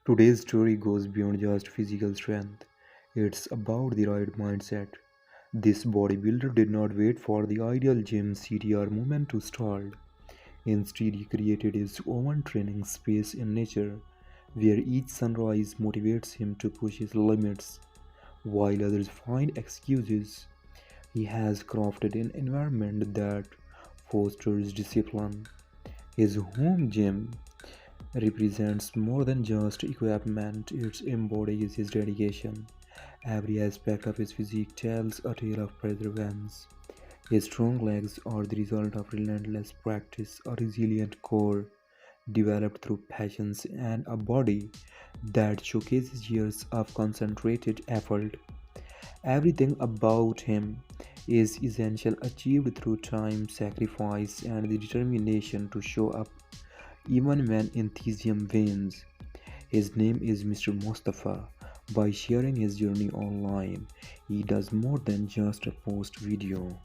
Today's story goes beyond just physical strength. It's about the right mindset. This bodybuilder did not wait for the ideal gym CTR movement to start. Instead, he created his own training space in nature, where each sunrise motivates him to push his limits, while others find excuses. He has crafted an environment that fosters discipline. His home gym represents more than just equipment, it embodies his dedication. Every aspect of his physique tells a tale of perseverance. His strong legs are the result of relentless practice, a resilient core developed through patience, and a body that showcases years of concentrated effort. Everything about him is essential achieved through time, sacrifice, and the determination to show up even when enthusiasm wanes. His name is Mr. Mustafa. By sharing his journey online, he does more than just a post video.